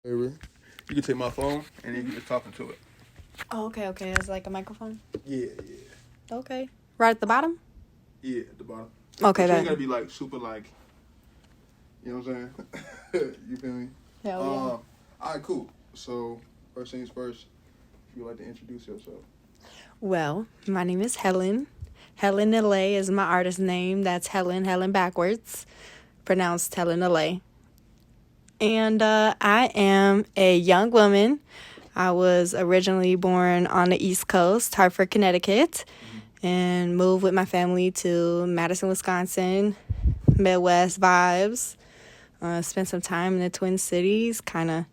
You can take my phone and you can just talk into it. Oh, okay. It's like a microphone? Yeah. Okay. Right at the bottom? Yeah, at the bottom. Okay, But you then. ain't gotta be like super you know what I'm saying? You feel me? Hell yeah. Alright, cool. So, first things first, if you'd like to introduce yourself. Well, my name is Helen. Helen Neleh is my artist name. That's Helen backwards. Pronounced Helen Neleh. And I am a young woman. I was originally born on the East Coast, Hartford, Connecticut, and moved with my family to Madison, Wisconsin, Midwest vibes. Spent some time in the Twin Cities, kind of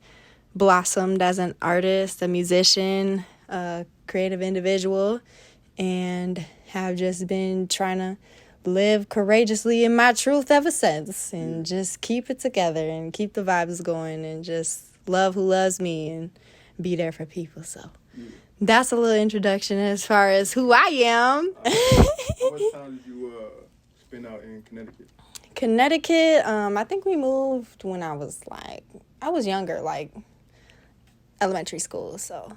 blossomed as an artist, a musician, a creative individual, and have just been trying to live courageously in my truth ever since, and just keep it together and keep the vibes going and just love who loves me and be there for people. So that's a little introduction as far as who I am. How much time did you spend out in Connecticut? Connecticut, I think we moved when I was younger, like elementary school. So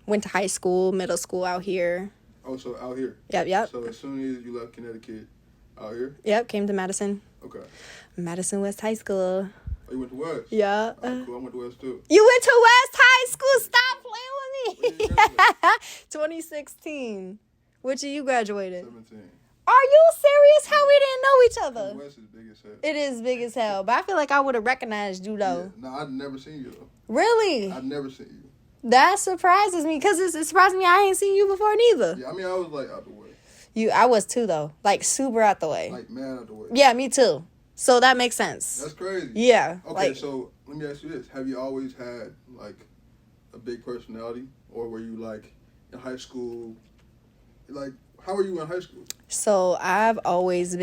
went to high school, middle school out here. Oh, so out here? Yep. So as soon as you left Connecticut, out here? Yep, came to Madison. Okay. Madison West High School. Oh, you went to West? Yeah. Oh, cool. I went to West too. You went to West High School? Stop playing When with did me. you graduate? 2016. Which year you graduated? 17. Are you serious? How we didn't know each other? West is big as hell. It is big as hell, but I feel like I would have recognized you though. Yeah. No, I'd never seen you though. Really? I'd never seen you. That surprises me because it surprised me I ain't seen you before neither. Yeah, I mean, I was like out the way. I was too though, like super out the way. Like mad out the way. Yeah, me too. So that makes sense. That's crazy. Yeah. Okay, so let me ask you this: have you always had like a big personality, or were you like in high school? Like, how were you in high school? So I've always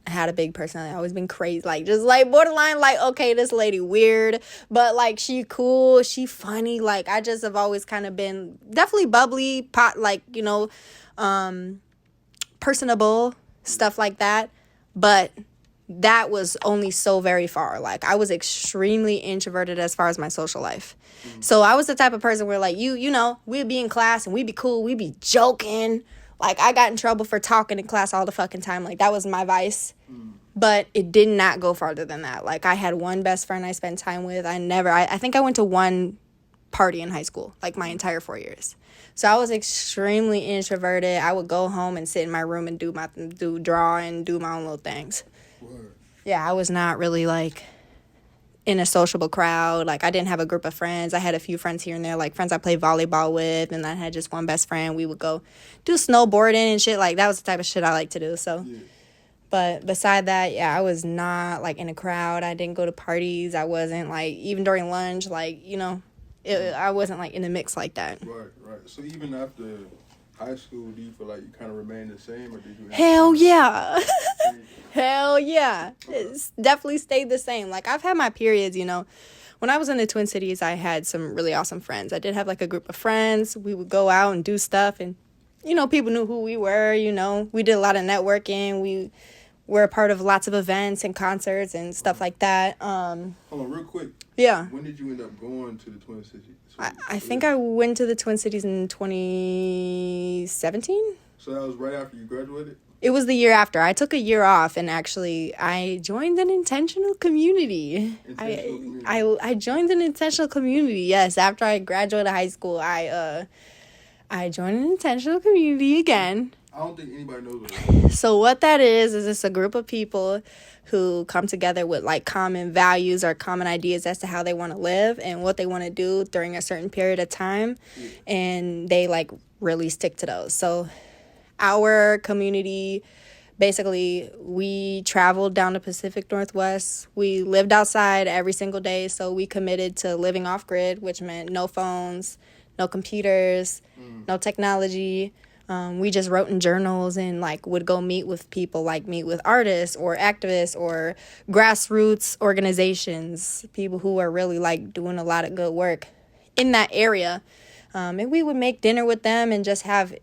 had a big personality. I've always been crazy, like just like borderline, like okay, this lady weird, but like she cool, she funny. Like I just have always kind of been definitely bubbly, personable, stuff like that. But that was only so very far. Like I was extremely introverted as far as my social life. So I was the type of person where like we'd be in class and we'd be cool, we'd be joking. Like I got in trouble for talking in class all the fucking time. Like that was my vice. But it did not go farther than that. Like I had one best friend I spent time with. I think I went to one party in high school, like my entire 4 years. So I was extremely introverted. I would go home and sit in my room and draw and do my own little things. Word. Yeah, I was not really like in a sociable crowd. Like I didn't have a group of friends. I had a few friends here and there, like friends I played volleyball with, and I had just one best friend. We would go do snowboarding and shit. Like that was the type of shit I like to do. So But beside that, yeah, I was not like in a crowd. I didn't go to parties. I wasn't like, even during lunch, like, I wasn't like in a mix like that. Right. So even after high school, do you feel like you kind of remained the same, or did you? Hell yeah. Hell yeah. Okay. It's definitely stayed the same. Like I've had my periods, When I was in the Twin Cities, I had some really awesome friends. I did have like a group of friends. We would go out and do stuff, and, people knew who we were, We did a lot of networking. We were a part of lots of events and concerts and stuff like that. Hold on, real quick. Yeah. When did you end up going to the Twin Cities? I think I went to the Twin Cities in 2017. So that was right after you graduated? It was the year after. I took a year off, and actually I joined an intentional community. I joined an intentional community. Yes, after I graduated high school, I joined an intentional community again. I don't think anybody knows what it is. So what that is it's a group of people who come together with like common values or common ideas as to how they want to live and what they want to do during a certain period of time. And they like really stick to those. So our community, basically, we traveled down the Pacific Northwest. We lived outside every single day. So we committed to living off grid, which meant no phones, no computers, no technology. We just wrote in journals and like would go meet with people, like meet with artists or activists or grassroots organizations, people who are really like doing a lot of good work in that area. And we would make dinner with them and just have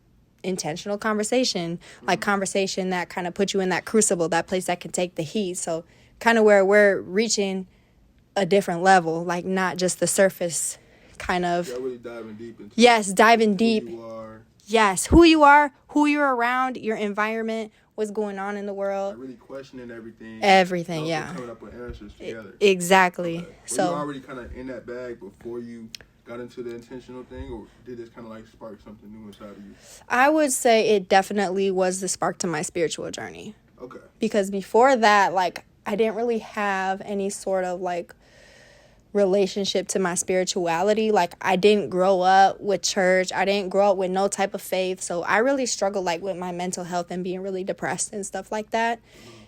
intentional conversation, like conversation that kind of put you in that crucible, that place that can take the heat. So kind of where we're reaching a different level, like not just the surface kind of. Yeah, really diving deep into Yes, diving deep. who you are. Yes, who you are, who you're around, your environment, what's going on in the world. Like really questioning everything. Everything, and also yeah. coming up with answers together. Exactly. Okay. Were So you already kind of in that bag before you got into the intentional thing, or did this kind of like spark something new inside of you? I would say it definitely was the spark to my spiritual journey. Okay. Because before that, like, I didn't really have any sort of like relationship to my spirituality. Like, I didn't grow up with church. I didn't grow up with no type of faith. So I really struggled like with my mental health and being really depressed and stuff like that.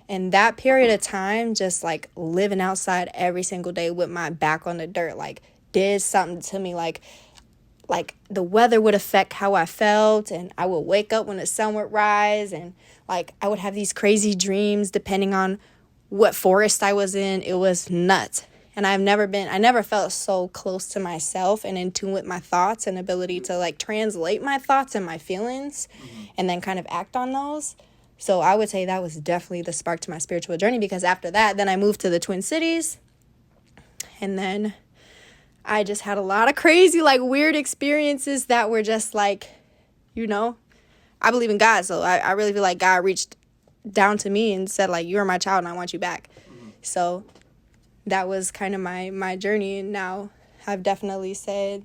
And that period of time, just like living outside every single day with my back on the dirt, like did something to me. Like the weather would affect how I felt, and I would wake up when the sun would rise, and like I would have these crazy dreams depending on what forest I was in. It was nuts. And I never felt so close to myself and in tune with my thoughts and ability to like translate my thoughts and my feelings and then kind of act on those. So I would say that was definitely the spark to my spiritual journey, because after that, then I moved to the Twin Cities, and then I just had a lot of crazy, like weird experiences that were just like, I believe in God. So I really feel like God reached down to me and said like, you're my child and I want you back. So that was kind of my journey. And now I would definitely say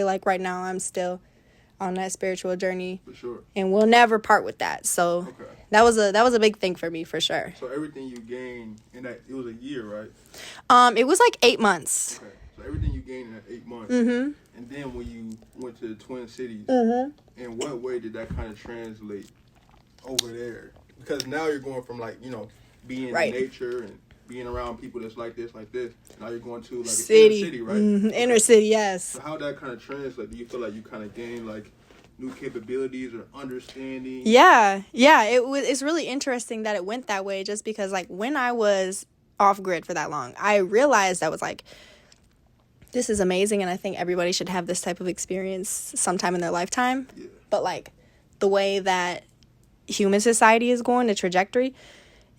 like right now I'm still on that spiritual journey. For sure. And we'll never part with that. So Okay. that was a big thing for me, for sure. So everything you gained in that, it was a year, right? It was like 8 months. Okay. So everything you gained in that 8 months. Mm-hmm. And then when you went to the Twin Cities, Mm-hmm. in what way did that kind of translate over there? Because now you're going from like, being Right. in nature and being around people that's like this. Now you're going to like an City. inner city, right? Mm-hmm. Inner city, yes. So how that kind of translate? Do you feel like you kind of gain like new capabilities or understanding? Yeah. It's really interesting that it went that way, just because like when I was off grid for that long, I realized I was like, this is amazing, and I think everybody should have this type of experience sometime in their lifetime. Yeah. But like the way that human society is going, the trajectory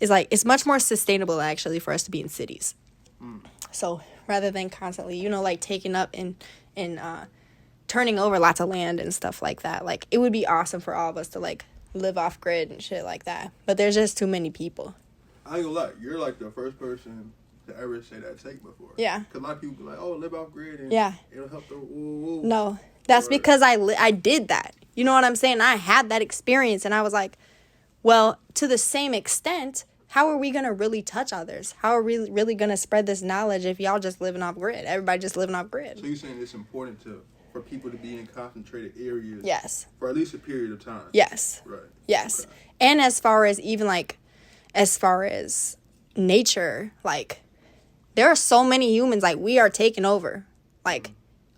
is like, it's much more sustainable actually for us to be in cities. So rather than constantly, like taking up and turning over lots of land and stuff like that, like it would be awesome for all of us to like live off grid and shit like that. But there's just too many people. I ain't gonna lie, you're like the first person to ever say that take before. Yeah. Because a lot of people be like, oh, live off grid and Yeah. it'll help the woo. No, that's because I did that. You know what I'm saying? I had that experience, and I was like, well, to the same extent, how are we going to really touch others? How are we really going to spread this knowledge if y'all just living off grid? Everybody just living off grid. So you're saying it's important for people to be in concentrated areas? Yes. For at least a period of time? Yes. Right. Yes. Okay. And as far as nature, like there are so many humans, like we are taking over, like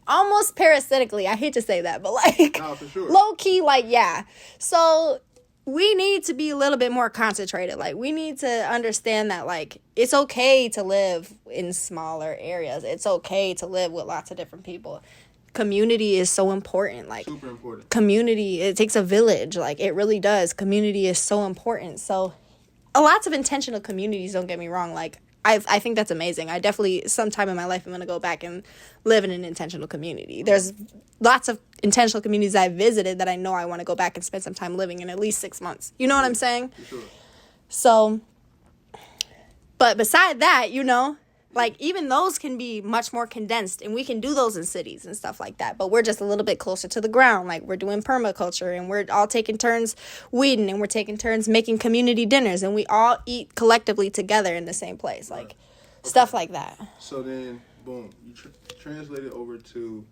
almost parasitically. I hate to say that, but like Nah, for sure. low key, like, yeah. So we need to be a little bit more concentrated. Like we need to understand that like it's okay to live in smaller areas. It's okay to live with lots of different people. Community is so important. Like Super important. community, it takes a village. Like it really does. Community is so important. So lots of intentional communities, don't get me wrong. Like I think that's amazing. I definitely, sometime in my life, I'm going to go back and live in an intentional community. There's lots of intentional communities I visited that I know I want to go back and spend some time living in at least 6 months. You know what I'm saying? For sure. So, but beside that, like even those can be much more condensed, and we can do those in cities and stuff like that. But we're just a little bit closer to the ground. Like we're doing permaculture, and we're all taking turns weeding, and we're taking turns making community dinners, and we all eat collectively together in the same place. Like stuff like that. So then, boom, you translated over to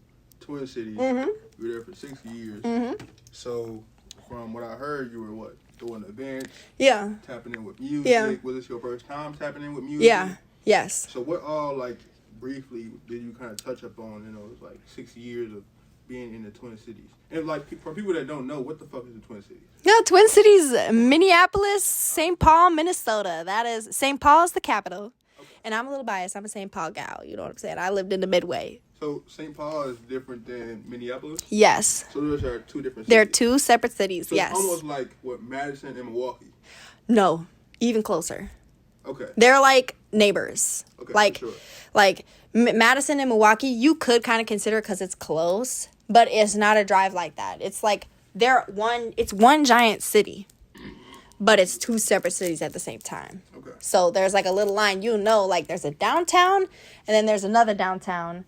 Twin Cities. Mm-hmm. You were there for 6 years. Mm-hmm. So from what I heard, you were doing events, Yeah. tapping in with music. Yeah. Was this your first time tapping in with music? Yeah. Yes. So what all, like, briefly did you kind of touch up on, it's like 6 years of being in the Twin Cities? And, like, for people that don't know, what the fuck is the Twin Cities? Yeah, Twin Cities, Minneapolis, St. Paul, Minnesota. That is, St. Paul is the capital. Okay. And I'm a little biased. I'm a St. Paul gal. You know what I'm saying? I lived in the Midway. So St. Paul is different than Minneapolis? Yes. So those are two different cities? They're two separate cities, so yes. It's almost like, Madison and Milwaukee? No, even closer. Okay. They're like neighbors. Okay. Like, for sure. like Madison and Milwaukee, you could kind of consider because it's close, but it's not a drive like that. It's like it's one giant city, but it's two separate cities at the same time. Okay. So there's like a little line, like there's a downtown and then there's another downtown,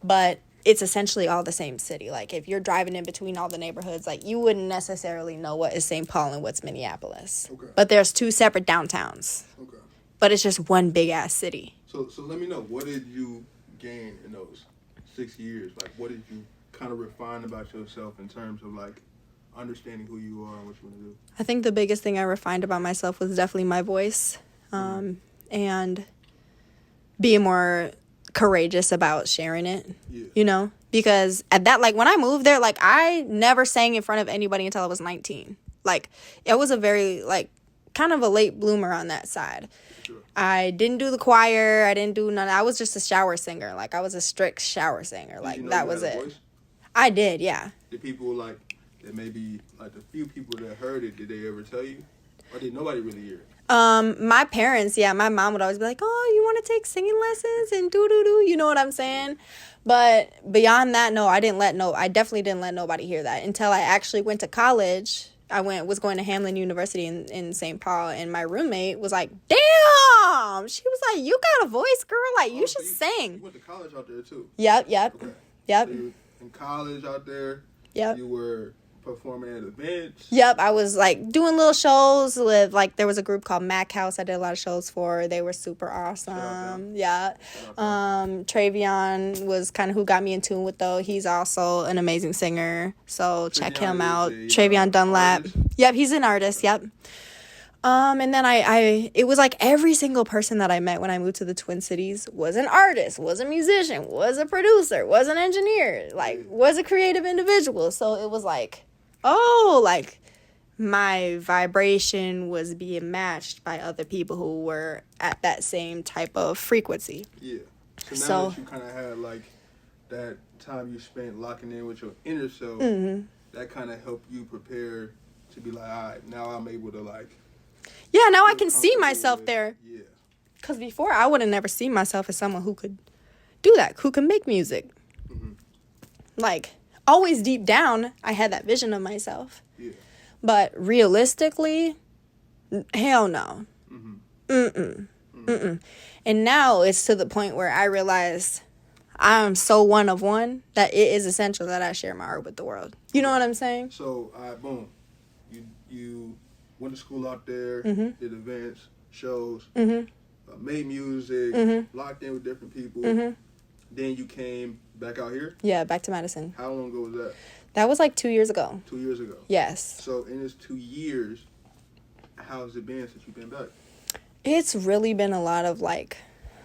but it's essentially all the same city. Like if you're driving in between all the neighborhoods, like you wouldn't necessarily know what is St. Paul and what's Minneapolis. Okay. But there's two separate downtowns. Okay. But it's just one big ass city. So let me know, what did you gain in those 6 years? Like, what did you kind of refine about yourself in terms of like understanding who you are and what you want to do? I think the biggest thing I refined about myself was definitely my voice, and being more courageous about sharing it. Yeah. Because at that, like when I moved there, like I never sang in front of anybody until I was 19. Like it was a very like kind of a late bloomer on that side. Sure. I didn't do the choir. I didn't do none. I was just a shower singer. Like I was a strict shower singer. Like that was it. Voice? I did, yeah. Did people like that? Maybe like the few people that heard it, did they ever tell you, or did nobody really hear it? My parents, yeah, my mom would always be like, "Oh, you want to take singing lessons and do, you know what I'm saying?" But beyond that, no, I definitely didn't let nobody hear that until I actually went to college. I was going to Helen University in St. Paul, and my roommate was like, "Damn!" She was like, "You got a voice, girl. Like you should sing." You went to college out there too. Yep. Okay. Yep. So you were in college out there. Yep. You were performing at events. Yep, I was like doing little shows with like there was a group called Mac House I did a lot of shows for. They were super awesome. Yeah. Travion was kind of who got me in tune with though. He's also an amazing singer. So check him out. Travion Dunlap. Artist? Yep, he's an artist. Yep. And then it was like every single person that I met when I moved to the Twin Cities was an artist, was a musician, was a producer, was an engineer, like was a creative individual. So it was like, oh, like my vibration was being matched by other people who were at that same type of frequency. Yeah. So now that you kind of had like that time you spent locking in with your inner self, that kind of helped you prepare to be like, all right, now I'm able to like. Yeah, now I can see myself there. Yeah. Because before I would have never seen myself as someone who could do that, who can make music. Mm-hmm. Like, always deep down, I had that vision of myself. Yeah. But realistically, hell no. And now it's to the point where I realize I'm so one of one that it is essential that I share my art with the world. You know what I'm saying? So, boom. You went to school out there, did events, shows, made music, locked in with different people. Then you came back out here? Yeah, back to Madison. How long ago was that? That was like 2 years ago. 2 years ago? Yes. So in this 2 years, how's it been since you've been back? It's really been a lot of like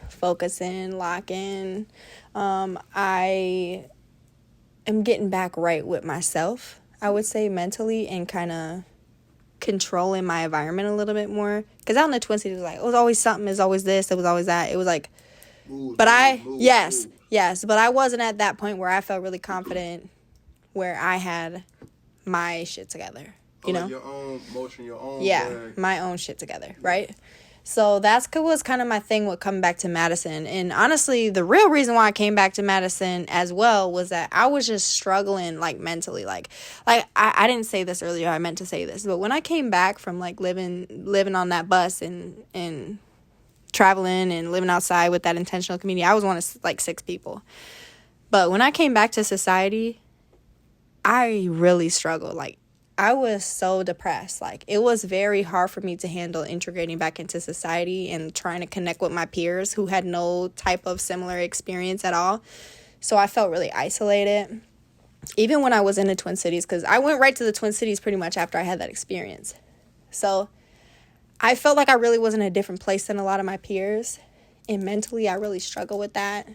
focusing, locking. I am getting back right with myself, I would say, mentally, and kind of controlling my environment a little bit more. Because out in the Twin Cities, it was like, it was always something, it was always this, it was always that. It was like, but I wasn't at that point where I felt really confident, where I had my shit together, you know? Like your own motion, your own bag. My own shit together, right? So that was kind of my thing with coming back to Madison. And honestly, the real reason why I came back to Madison as well was that I was just struggling, like, mentally. Like I didn't say this earlier. I meant to say this. But when I came back from, like, living on that bus and traveling and living outside with that intentional community, I was one of, like, 6 people. But when I came back to society, I really struggled. Like, I was so depressed. Like, it was very hard for me to handle integrating back into society and trying to connect with my peers who had no type of similar experience at all. So I felt really isolated. Even when I was in the Twin Cities, because I went right to the Twin Cities pretty much after I had that experience. So I felt like I really was in a different place than a lot of my peers. And mentally, I really struggled with that.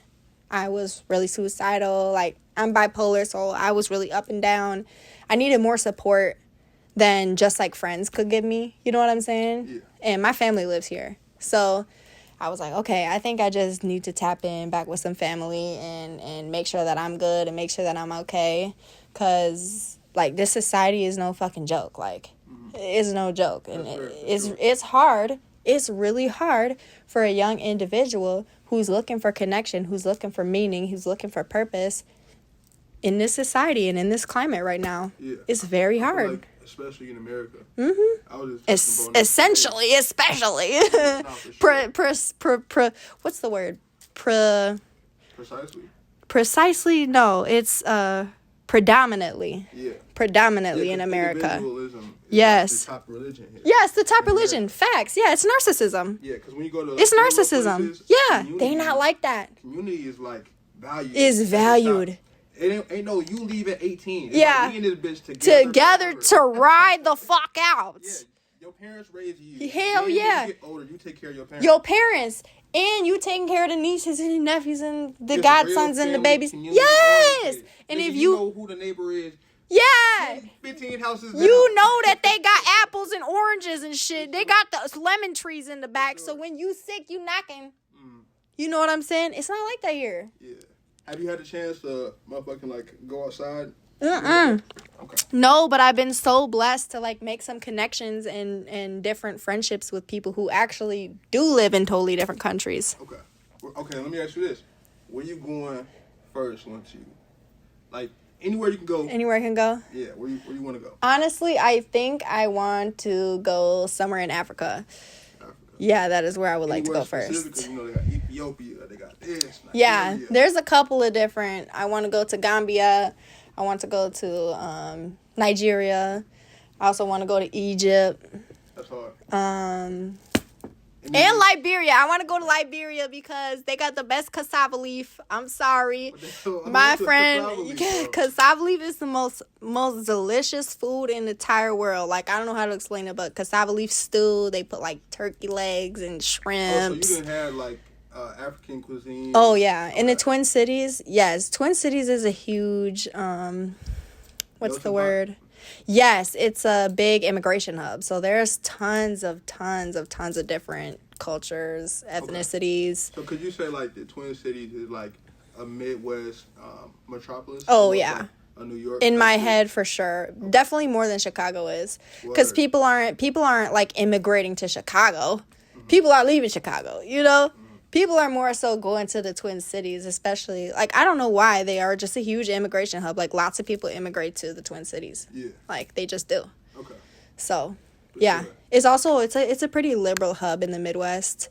I was really suicidal. Like, I'm bipolar, so I was really up and down. I needed more support than just, like, friends could give me. You know what I'm saying? Yeah. And my family lives here. So I was like, okay, I think I just need to tap in back with some family and make sure that I'm good and make sure that I'm okay. Because, like, this society is no fucking joke. Like, it's no joke. And it's hard, it's really hard for a young individual who's looking for connection, who's looking for meaning, who's looking for purpose in this society and in this climate right now. Yeah. It's very I feel hard. like, especially in America. Mm-hmm. I was just Especially. What's the word? Precisely, no. It's predominantly. Yeah. Predominantly in America. Individualism is yes. the top religion here. Yes, the top religion. Facts. Yeah, it's narcissism. Yeah, because when you go to... It's narcissism. Yeah, they not like that. Community is like valued. Is valued. It ain't no you leave at 18. It's yeah. Like we in this bitch together to ride the fuck out. Yeah. Your parents raised you. Hell then yeah. When you get older, you take care of your parents. Your parents. And you taking care of the nieces and the nephews and the godsons and the babies. Yes. And if you know who the neighbor is. Yeah. 15 houses down. You know that they got apples and oranges and shit. They got the lemon trees in the back. So when you sick, you knocking. You know what I'm saying? It's not like that here. Yeah. Have you had the chance to motherfucking like go outside? Okay. No, but I've been so blessed to like make some connections and different friendships with people who actually do live in totally different countries. Okay. Okay, let me ask you this. Where you going first once you like anywhere you can go? Anywhere I can go? Yeah, where you want to go? Honestly, I think I want to go somewhere in Africa. Yeah, that is where I would like to go first. Because you know they got Ethiopia, they got this. Nigeria. Yeah, there's a couple of different. I want to go to Gambia. I want to go to Nigeria. I also want to go to Egypt. That's hard. And Liberia. I want to go to Liberia because they got the best cassava leaf. I'm sorry. My friend, cassava leaf is the most delicious food in the entire world. Like, I don't know how to explain it, but cassava leaf stew, they put like turkey legs and shrimps. Oh, so you didn't have like African cuisine? Oh, yeah. In the Twin Cities, yes. Twin Cities is a huge, what's the word? Yes, it's a big immigration hub. So there's tons of different cultures, ethnicities. Okay. So could you say like the Twin Cities is like a Midwest metropolis? Oh, yeah. Like a New York? In my head, for sure. Okay. Definitely more than Chicago is. Because people aren't like immigrating to Chicago. Mm-hmm. People are leaving Chicago, you know? Mm-hmm. People are more so going to the Twin Cities, especially, like, I don't know why. They are just a huge immigration hub. Like, lots of people immigrate to the Twin Cities. Yeah. Like, they just do. Okay. So, yeah. Sure. It's also, it's a pretty liberal hub in the Midwest.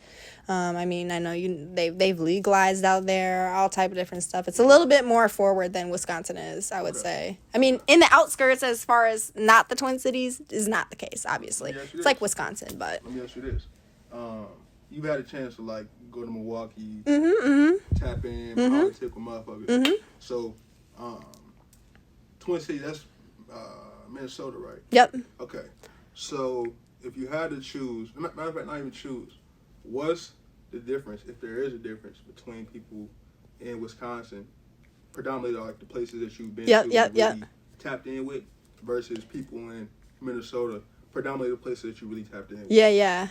I mean, I know they've legalized out there, all type of different stuff. It's a little bit more forward than Wisconsin is, I would say. I mean, in the outskirts, as far as not the Twin Cities, is not the case, obviously. It's like Wisconsin, but. Let me ask you this. You've had a chance to, like, go to Milwaukee, tap in, politic with motherfuckers. Mm-hmm. So, Twin Cities, that's Minnesota, right? Yep. Okay. So, if you had to choose, matter of fact, not even choose, what's the difference, if there is a difference, between people in Wisconsin, predominantly like the places that you've been to, really tapped in with, versus people in Minnesota, predominantly the places that you really tapped in with? Yeah.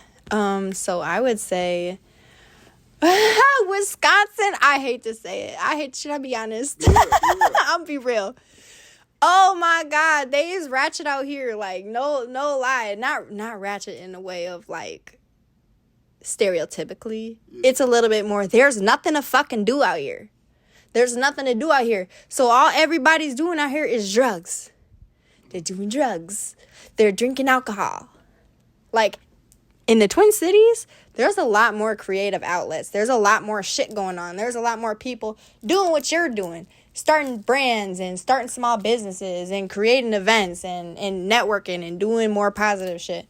So I would say Wisconsin. I hate to say it. Should I be honest? Yeah. I'll be real. Oh my God, they is ratchet out here. Like, no lie. Not ratchet in the way of like stereotypically. Yeah. It's a little bit more. There's nothing to fucking do out here. So all everybody's doing out here is drugs. They're doing drugs. They're drinking alcohol. Like, in the Twin Cities, there's a lot more creative outlets. There's a lot more shit going on. There's a lot more people doing what you're doing. Starting brands and starting small businesses and creating events and networking and doing more positive shit.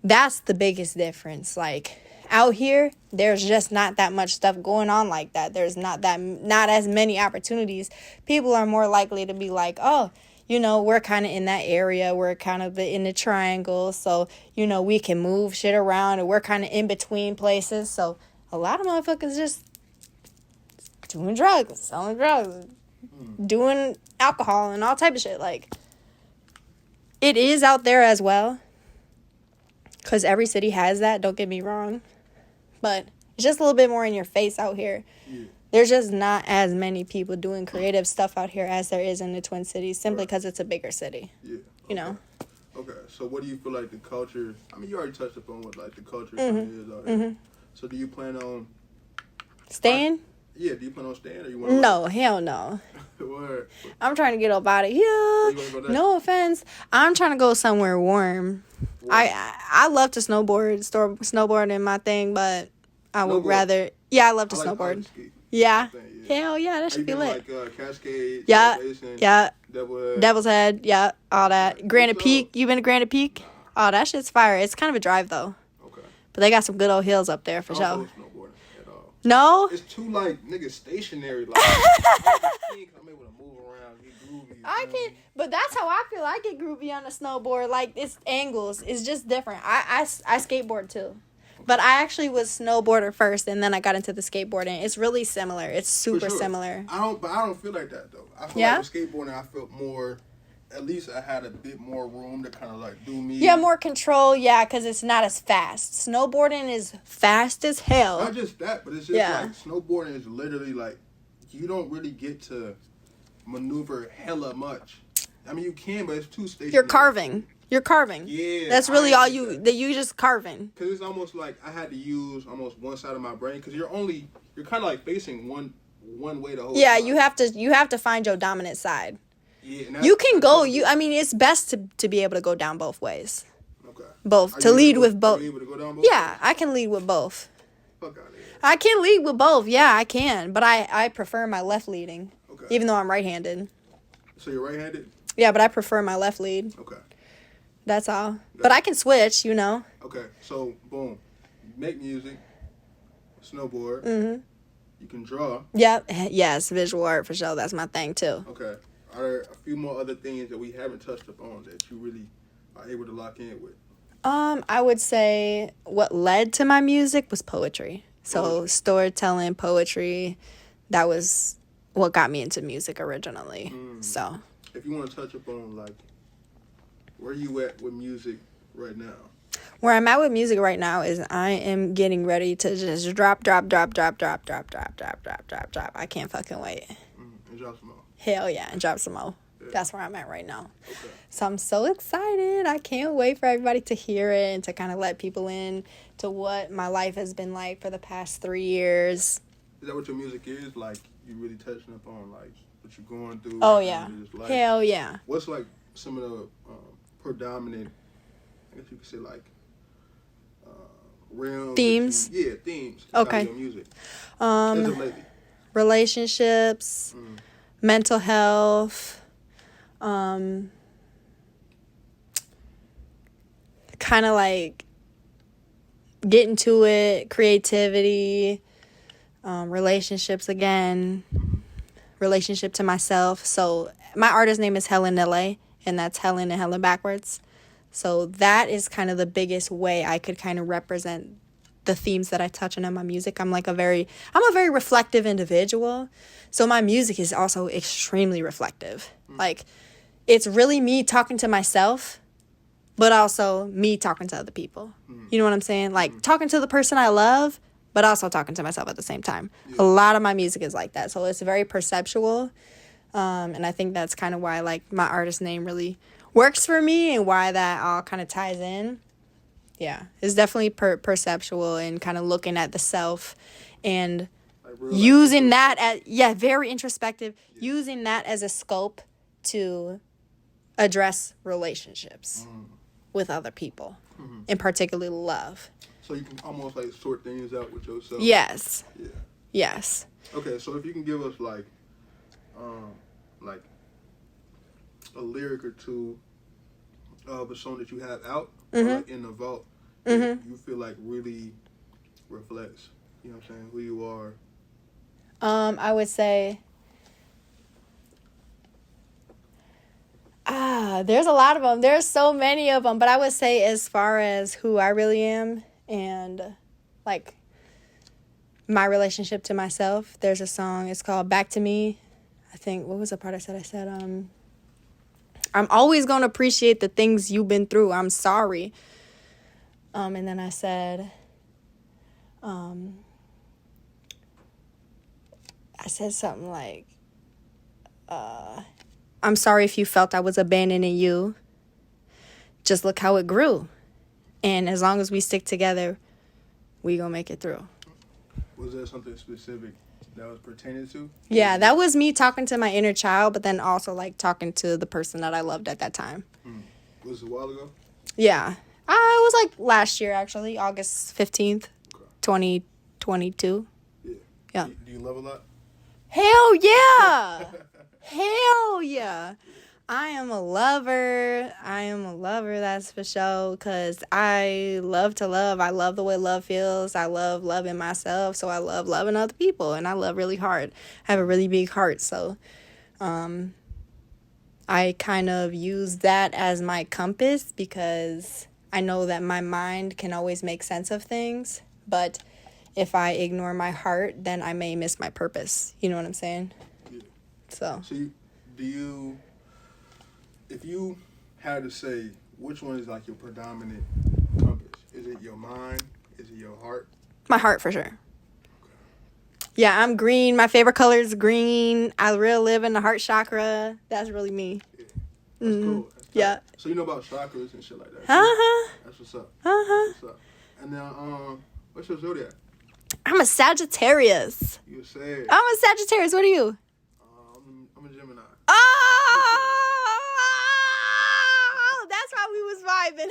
That's the biggest difference. Like, out here, there's just not that much stuff going on like that. There's not as many opportunities. People are more likely to be like, oh, you know, we're kind of in that area. We're kind of in the triangle. So, you know, we can move shit around and we're kind of in between places. So, a lot of motherfuckers just doing drugs, selling drugs, doing alcohol and all type of shit. Like, it is out there as well. Because every city has that. Don't get me wrong. But it's just a little bit more in your face out here. Yeah. There's just not as many people doing creative stuff out here as there is in the Twin Cities, simply because it's a bigger city. Yeah. You know? Okay, so what do you feel like the culture? I mean, you already touched upon what like the culture kind of is out here. So do you plan on staying? Yeah, do you plan on staying or you want to? No, hell no. Where? I'm trying to get up out of here. You wanna go next? No offense. I'm trying to go somewhere warm. I love to snowboard in my thing, but I would rather. Yeah, I love to snowboard. Yeah. Hell yeah, that should be lit. Like Cascade. Yeah, Basin, yeah. Devil's Head, yeah, all that. Granite Peak. You been to Granite Peak? Oh, that shit's fire. It's kind of a drive though. Okay. But they got some good old hills up there for sure. I don't go snowboarding at all. No? It's too like niggas stationary. Like I'm able to move around, get groovy. I can, but that's how I feel. I get groovy on a snowboard. Like it's angles. It's just different. I skateboard too. But I actually was snowboarder first, and then I got into the skateboarding. It's really similar. It's super similar. I don't feel like that though. I feel like with skateboarding, I felt more. At least I had a bit more room to kind of like do me. Yeah, more control. Yeah, because it's not as fast. Snowboarding is fast as hell. Not just that, but it's just like snowboarding is literally like you don't really get to maneuver hella much. I mean, you can, but it's too stationary. You're carving. Yeah. That's really all you just carving. Because it's almost like I had to use almost one side of my brain because you're kind of like facing one way the whole time. You have to find your dominant side. Yeah, you can go. I mean, it's best to be able to go down both ways. Okay. Both to lead with both. Are you able to go down both? Yeah, ways? I can lead with both. Fuck out of here. I can lead with both. Yeah, I can, but I prefer my left leading. Okay. Even though I'm right-handed. So you're right-handed? Yeah, but I prefer my left lead. Okay. That's all. But I can switch, you know. Okay, so boom, make music, snowboard. You can draw. Yep. Yes, visual art for sure. That's my thing too. Okay. Are there a few more other things that we haven't touched upon that you really are able to lock in with? I would say what led to my music was poetry. So storytelling, poetry, that was what got me into music originally. So if you want to touch upon like where you at with music right now? Where I'm at with music right now is I am getting ready to just drop. I can't fucking wait. And drop some more. Hell yeah, and drop some more. Yeah. That's where I'm at right now. Okay. So I'm so excited. I can't wait for everybody to hear it and to kind of let people in to what my life has been like for the past 3 years. Is that what your music is? Like, you really touching upon, like, what you're going through? Oh, yeah. Hell yeah. What's, like, some of the predominant, I guess you could say, like, realms? Themes? Themes. Okay. Your music. As of lately. Relationships, mental health, kind of like getting to it, creativity, relationships again, relationship to myself. So my artist name is Helen, Neleh, and that's Helen and Helen backwards. So that is kind of the biggest way I could kind of represent the themes that I touch on in my music. I'm a very reflective individual. So my music is also extremely reflective. Like, it's really me talking to myself, but also me talking to other people. You know what I'm saying? Like, talking to the person I love, but also talking to myself at the same time. Yeah. A lot of my music is like that. So it's very perceptual. And I think that's kind of why, like, my artist name really works for me and why that all kind of ties in. Yeah, it's definitely perceptual and kind of looking at the self and using that as, very introspective, using that as a scope to address relationships with other people, and particularly love. So you can almost like sort things out with yourself. Yes. Yeah. Yes. Okay, so if you can give us like a lyric or two of a song that you have out like in the vault, you feel like really reflects, you know what I'm saying, who you are. I would say, there's a lot of them. There's so many of them, but I would say as far as who I really am and like my relationship to myself, there's a song, it's called Back to Me. I think, what was the part I said? I said, I'm always going to appreciate the things you've been through. I'm sorry. And then I said, something like, I'm sorry if you felt I was abandoning you. just look how it grew. And as long as we stick together, we gonna make it through. Was there something specific that was pertaining to? Yeah, that was me talking to my inner child, but then also like talking to the person that I loved at that time. Was it a while ago? Yeah. It was like last year, actually, August 15th, 2022. Yeah. Do you love a lot? Hell yeah. Hell yeah. I am a lover, that's for sure, because I love to love. I love the way love feels. I love loving myself, so I love loving other people, and I love really hard. I have a really big heart, so I kind of use that as my compass, because I know that my mind can always make sense of things, but if I ignore my heart, then I may miss my purpose. You know what I'm saying? Yeah. So if you had to say which one is like your predominant compass, is it your mind? Is it your heart? My heart, for sure. Yeah, I'm green. My favorite color is green. I really live in the heart chakra. That's really me. Yeah. That's cool. That's yeah. So you know about chakras and shit like that? Uh-huh. That's what's up. Uh-huh. That's what's up. And now, what's your zodiac? I'm a Sagittarius. You said. I'm a Sagittarius. What are you? I'm a Gemini. Oh, that's why we was vibing.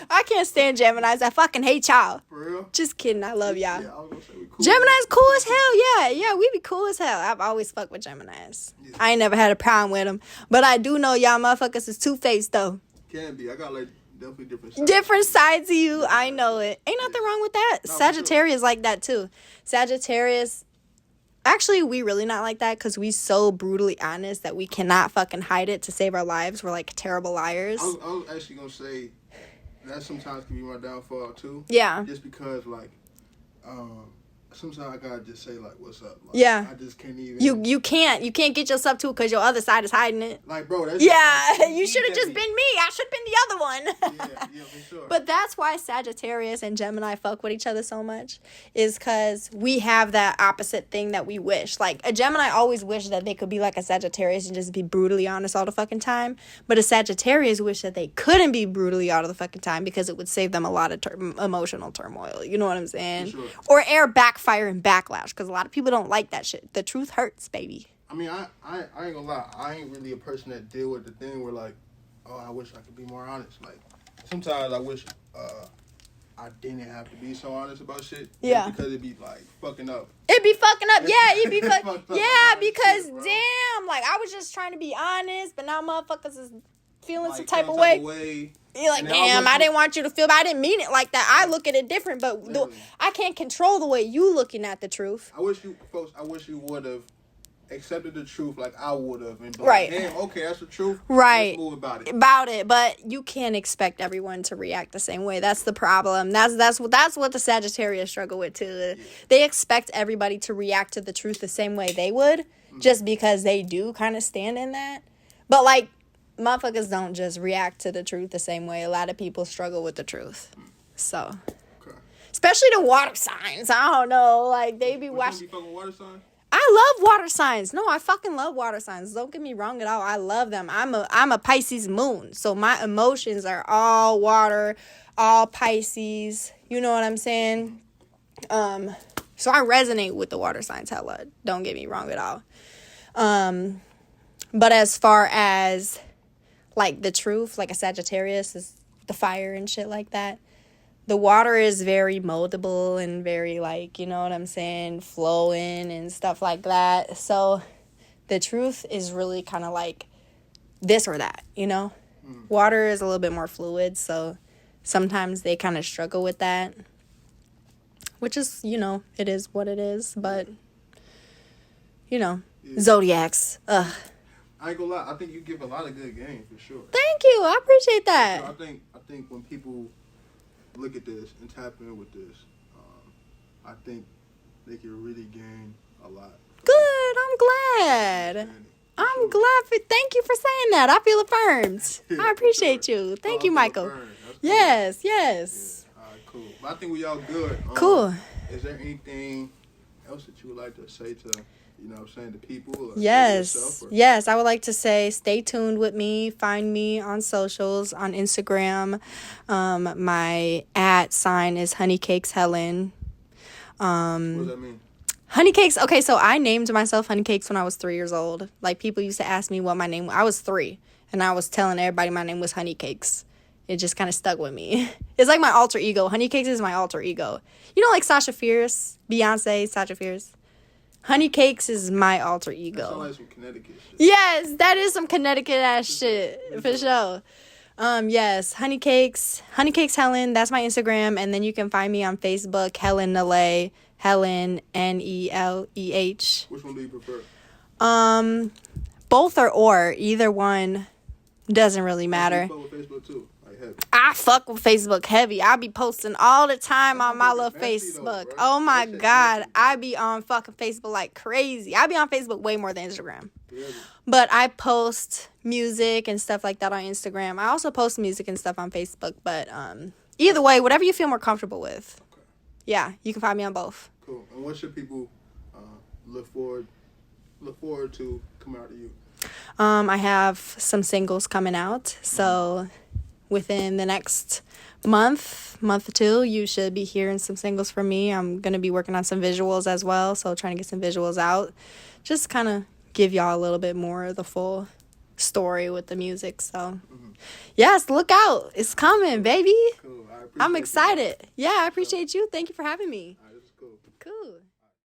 I can't stand Geminis. I fucking hate y'all. For real? Just kidding. I love y'all. Yeah, I was gonna say we cool. Gemini's cool as hell. Yeah, we be cool as hell. I've always fucked with Geminis. Yeah. I ain't never had a problem with them. But I do know y'all motherfuckers is two-faced, though. Can be. I got like definitely different sides. Different sides of you. I know it. Ain't nothing wrong with that. No, Sagittarius like that, too. Sagittarius... Actually, we really not like that because we so brutally honest that we cannot fucking hide it to save our lives. We're like terrible liars. I was actually going to say that sometimes can be my downfall too. Yeah. Just because like, sometimes I gotta just say like, "What's up?" Like, yeah. I just can't even. You can't get yourself to it because your other side is hiding it. Like, bro, that's you should have just been me. I should have been the other one. yeah, for sure. But that's why Sagittarius and Gemini fuck with each other so much, is because we have that opposite thing that we wish. Like a Gemini always wish that they could be like a Sagittarius and just be brutally honest all the fucking time. But a Sagittarius wish that they couldn't be brutally all the fucking time because it would save them a lot of emotional turmoil. You know what I'm saying? For sure. Or air backfire and backlash, because a lot of people don't like that shit. The truth hurts, baby. I mean, I ain't gonna lie. I ain't really a person that deal with the thing where like, oh, I wish I could be more honest. Like, sometimes I wish I didn't have to be so honest about shit. Yeah. Because it'd be like fucking up. It'd be fucking up. Yeah, it'd be yeah, because shit, damn, like I was just trying to be honest, but now motherfuckers is feeling like, some type of way. You're like, damn, I didn't want you to feel, but I didn't mean it like that. I look at it different, but I can't control the way you looking at the truth. I wish you would have accepted the truth like I would have. And like, right. Damn, okay, that's the truth. Right. Let's move about it. But you can't expect everyone to react the same way. That's the problem. That's what the Sagittarius struggle with too. Yeah. They expect everybody to react to the truth the same way they would, just because they do kind of stand in that. But like, motherfuckers don't just react to the truth the same way. A lot of people struggle with the truth. So, okay. Especially the water signs. I don't know. Like, they be watching. You fucking water signs? I love water signs. No, I fucking love water signs. Don't get me wrong at all. I love them. I'm a Pisces moon. So my emotions are all water, all Pisces. You know what I'm saying? So I resonate with the water signs hella. Don't get me wrong at all. But as far as like the truth, like a Sagittarius is the fire and shit like that. The water is very moldable and very like, you know what I'm saying, flowing and stuff like that. So the truth is really kind of like this or that, you know? Water is a little bit more fluid, so sometimes they kind of struggle with that. Which is, you know, it is what it is, but, you know, zodiacs, ugh. I ain't gonna lie. I think you give a lot of good game for sure. Thank you. I appreciate that. So I think when people look at this and tap in with this, I think they can really gain a lot. Good. I'm glad. I'm glad. Thank you for saying that. I feel affirmed. I appreciate you. Thank you, Michael. Cool. Yes. Yeah, all right, cool. But I think we all good. Cool. Is there anything else that you would like to say to, you know what I'm saying, the people? Or Yes. yourself, or? Yes, I would like to say stay tuned with me. Find me on socials, on Instagram. My @ is honeycakeshelen. What does that mean? Honeycakes. Okay, so I named myself Honeycakes when I was 3 years old. Like, people used to ask me what my name was. I was 3, and I was telling everybody my name was Honeycakes. It just kind of stuck with me. It's like my alter ego. Honeycakes is my alter ego. You know, like Sasha Fierce, Beyonce, Sasha Fierce. Honeycakes is my alter ego. That sounds like some Connecticut shit. Yes, that is some Connecticut ass shit for sure. Yes, Honeycakes Helen. That's my Instagram, and then you can find me on Facebook, Helen Neleh, Helen Neleh. Which one do you prefer? Both or either one doesn't really matter. You fuck with Facebook too, like heavy. I fuck with Facebook heavy. I be posting all the time on my little Facebook. Oh my God, I be on fucking Facebook like crazy. I be on Facebook way more than Instagram. Yeah. But I post music and stuff like that on Instagram. I also post music and stuff on Facebook. But either way, whatever you feel more comfortable with. Okay. Yeah, you can find me on both. Cool. And what should people look forward to coming out of you? I have some singles coming out. So within the next month or two, you should be hearing some singles from me. I'm going to be working on some visuals as well. So trying to get some visuals out. Just kind of give y'all a little bit more of the full story with the music. So yes, look out. It's coming, baby. Cool. I'm excited. Yeah, I appreciate you. Thank you for having me. All right, this is cool. Cool.